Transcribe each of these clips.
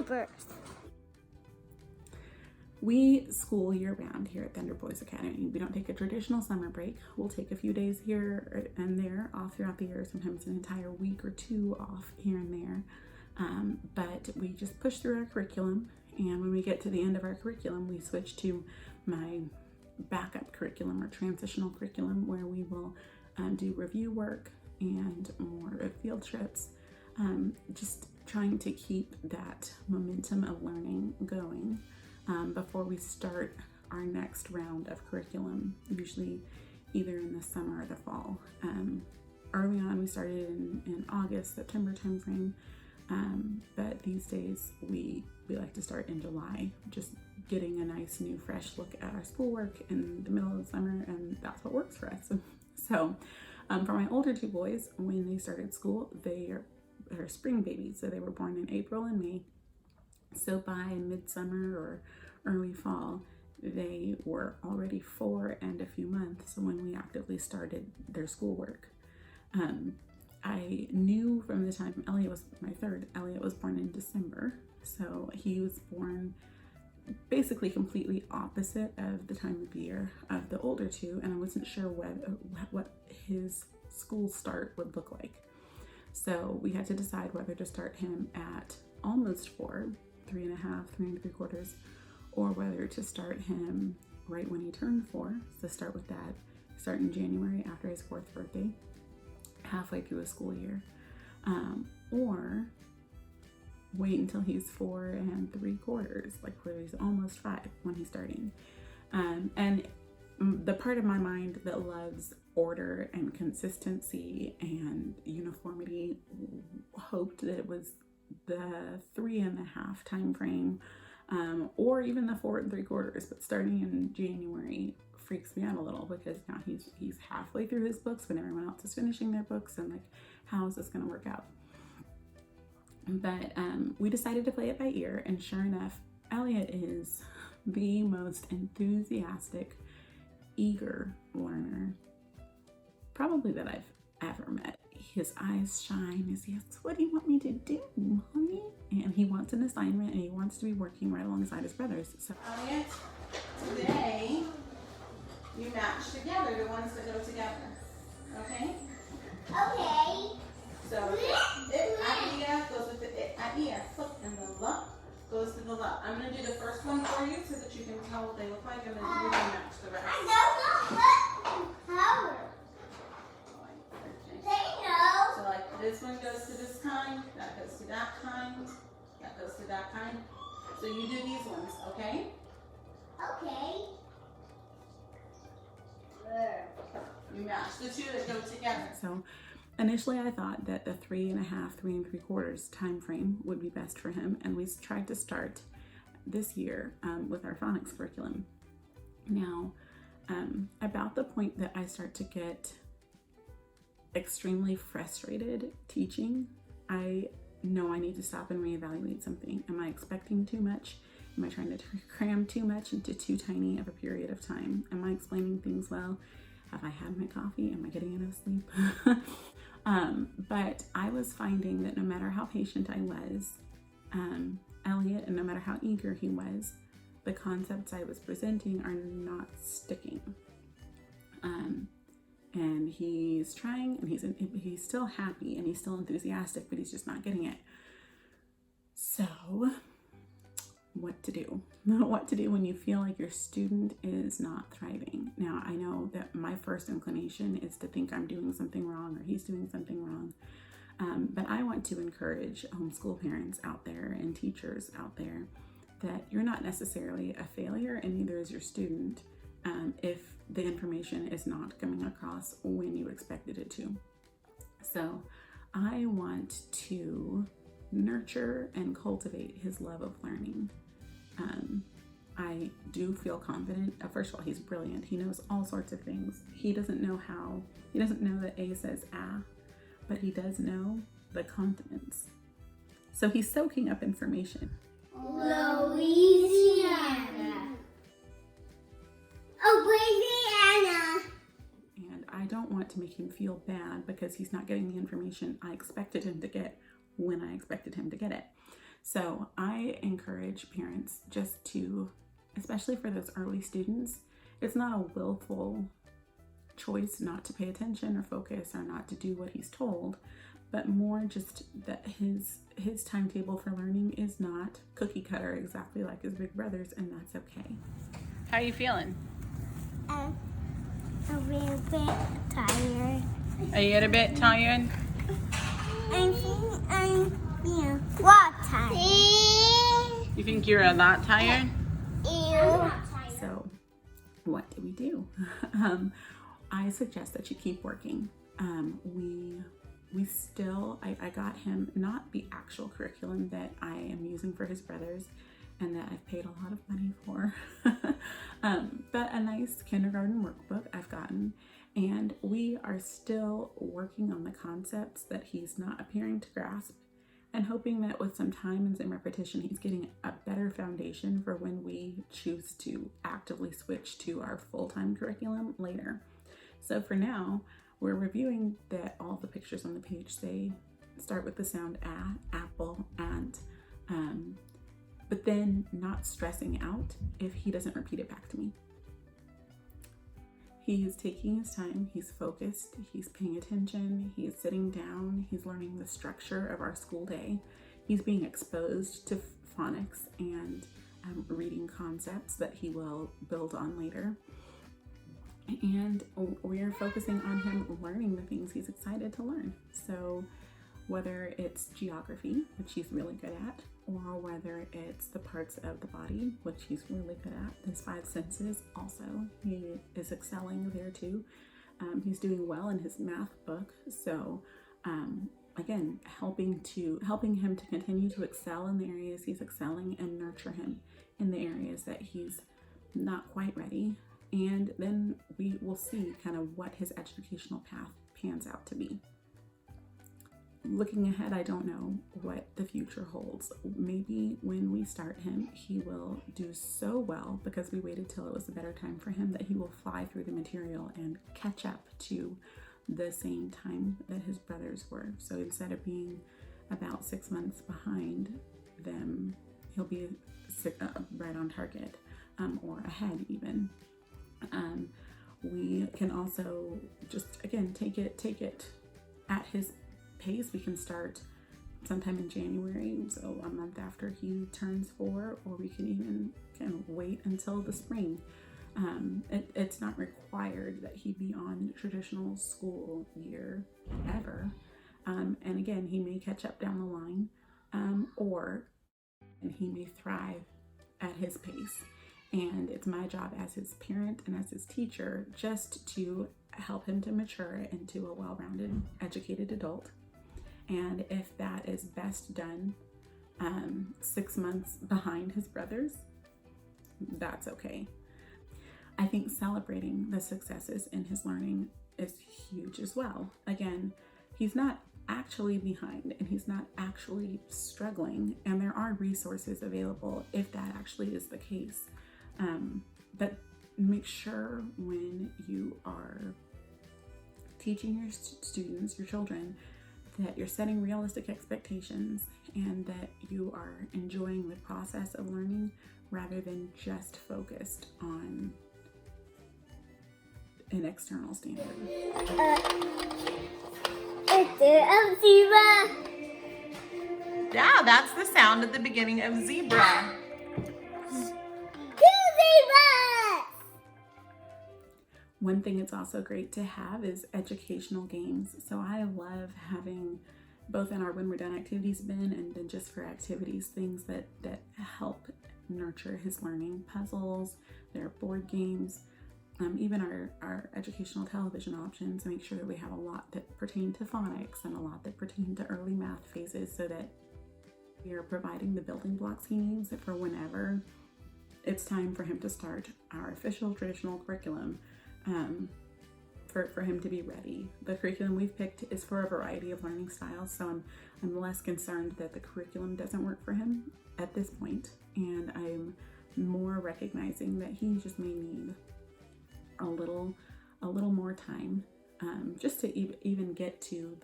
jumpers. We school year-round here at Thunder Boys Academy. We don't take a traditional summer break. We'll take a few days here and there off throughout the year, sometimes an entire week or two off here and there. But we just push through our curriculum, and when we get to the end of our curriculum, we switch to my backup curriculum or transitional curriculum, where we will do review work and more field trips, just trying to keep that momentum of learning going before we start our next round of curriculum, usually either in the summer or the fall. Early on, we started in August, September timeframe, but these days we like to start in July, just getting a nice new fresh look at our schoolwork in the middle of the summer, and that's what works for us. So for my older two boys, when they started school, they are spring babies, so they were born in April and May. So by midsummer or early fall, they were already 4 and a few months when we actively started their schoolwork. I knew from the time Elliot was my third. Elliot was born in December, so he was born basically completely opposite of the time of year of the older two, and I wasn't sure what his school start would look like. So we had to decide whether to start him at almost 4, 3.5, 3 3/4, or whether to start him right when he turned 4. So start with that, start in January after his 4th birthday, halfway through a school year, or wait until he's 4 3/4, like where he's almost 5 when he's starting. And the part of my mind that loves order and consistency and uniformity hoped that it was the 3.5 time frame, or even the 4 3/4, but starting in January freaks me out a little, because now he's halfway through his books when everyone else is finishing their books, and like, how is this going to work out? But we decided to play it by ear, and sure enough, Elliot is the most enthusiastic, eager learner probably that I've ever met. His eyes shine as he asks, "What do you want me to do, Mommy?" And he wants an assignment, and he wants to be working right alongside his brothers. So Elliot, today you match together the ones that go together. Okay? Okay. So it idea goes with the idea. Look, and the luck goes to the luck. I'm gonna do the first one for you so that you can tell what they look like, and then you can match the rest. I don't know what power. They know. So like this one goes to this kind, that goes to that kind, that goes to that kind. So you do these ones, okay? Okay. You match the two that go together. So initially I thought that the 3.5, 3 3/4 time frame would be best for him, and we tried to start this year with our phonics curriculum. Now, about the point that I start to get extremely frustrated teaching, I know I need to stop and reevaluate something. Am I expecting too much? Am I trying to cram too much into too tiny of a period of time? Am I explaining things well? Have I had my coffee? Am I getting enough sleep? But I was finding that no matter how patient I was, Elliot, and no matter how eager he was, the concepts I was presenting are not sticking. And he's trying, and he's still happy, and he's still enthusiastic, but he's just not getting it. So what to do? What to do when you feel like your student is not thriving? Now, I know that my first inclination is to think I'm doing something wrong, or he's doing something wrong. But I want to encourage homeschool parents out there and teachers out there that you're not necessarily a failure, and neither is your student, if the information is not coming across when you expected it to. So I want to nurture and cultivate his love of learning. I do feel confident. First of all, he's brilliant. He knows all sorts of things. He doesn't know that A says ah, but he does know the continents. So he's soaking up information. Louisiana. Louisiana. And I don't want to make him feel bad because he's not getting the information I expected him to get when I expected him to get it. So I encourage parents just to, especially for those early students, it's not a willful choice not to pay attention or focus or not to do what he's told, but more just that his timetable for learning is not cookie cutter exactly like his big brother's, and that's okay. How are you feeling? A little bit tired. Are you a bit tired? I think I'm, lot tired. You think you're a lot tired? Ew. So what do we do? I suggest that you keep working. We still, I got him not the actual curriculum that I am using for his brothers and that I've paid a lot of money for, but a nice kindergarten workbook I've gotten, and we are still working on the concepts that he's not appearing to grasp, and hoping that with some time and some repetition, he's getting a better foundation for when we choose to actively switch to our full-time curriculum later. So for now, we're reviewing that all the pictures on the page say start with the sound apple, and but then not stressing out if he doesn't repeat it back to me. He's taking his time, he's focused, he's paying attention, he's sitting down, he's learning the structure of our school day, he's being exposed to phonics and reading concepts that he will build on later. And we're focusing on him learning the things he's excited to learn. So whether it's geography, which he's really good at, or whether it's the parts of the body, which he's really good at, his 5 senses also, he is excelling there too. He's doing well in his math book. So again, helping him to continue to excel in the areas he's excelling and nurture him in the areas that he's not quite ready. And then we will see kind of what his educational path pans out to be. Looking ahead, I don't know what the future holds. Maybe when we start him, he will do so well because we waited till it was a better time for him that he will fly through the material and catch up to the same time that his brothers were. So instead of being about 6 months behind them, he'll be right on target, or ahead even. We can also just, again, take it at his pace. We can start sometime in January, so a month after he turns 4, or we can even kind of wait until the spring. It's not required that he be on traditional school year ever. And again, he may catch up down the line, and he may thrive at his pace. And it's my job as his parent and as his teacher just to help him to mature into a well-rounded, educated adult. And if that is best done 6 months behind his brothers, that's okay. I think celebrating the successes in his learning is huge as well. Again, he's not actually behind and he's not actually struggling, and there are resources available if that actually is the case. But make sure when you are teaching your students, your children, that you're setting realistic expectations and that you are enjoying the process of learning rather than just focused on an external standard. Zebra. Yeah, that's the sound at the beginning of zebra. 2 zebras. One thing it's also great to have is educational games. So I love having, both in our when we're done activities bin and then just for activities, things that help nurture his learning. Puzzles, there are board games, even our educational television options. Make sure that we have a lot that pertain to phonics and a lot that pertain to early math phases, so that we are providing the building blocks he needs for whenever it's time for him to start our official traditional curriculum, for him to be ready. The curriculum we've picked is for a variety of learning styles, so I'm less concerned that the curriculum doesn't work for him at this point, and I'm more recognizing that he just may need a little more time, just to even get to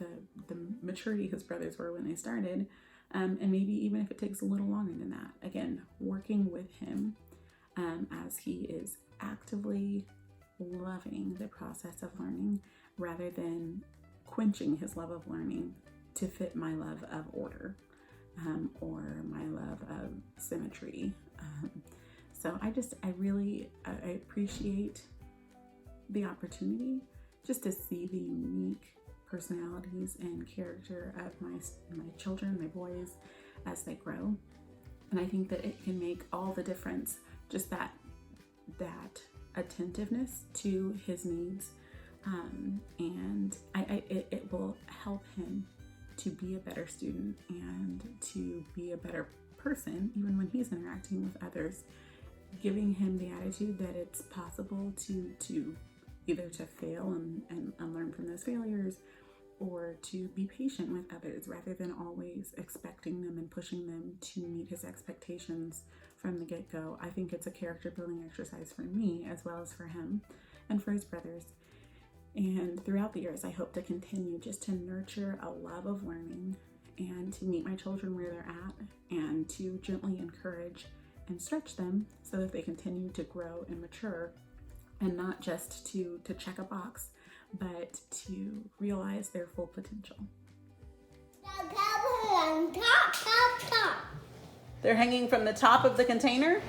the maturity his brothers were when they started, And maybe even if it takes a little longer than that, again, working with him as he is actively loving the process of learning rather than quenching his love of learning to fit my love of order or my love of symmetry. So I really appreciate the opportunity just to see the unique personalities and character of my children, my boys, as they grow. And I think that it can make all the difference, just that attentiveness to his needs, and it will help him to be a better student and to be a better person, even when he's interacting with others, giving him the attitude that it's possible to either to fail and learn from those failures, or to be patient with others rather than always expecting them and pushing them to meet his expectations from the get-go. I think it's a character building exercise for me as well as for him and for his brothers. And throughout the years, I hope to continue just to nurture a love of learning and to meet my children where they're at and to gently encourage and stretch them so that they continue to grow and mature, and not just to check a box, but to realize their full potential. They're hanging from the top of the container?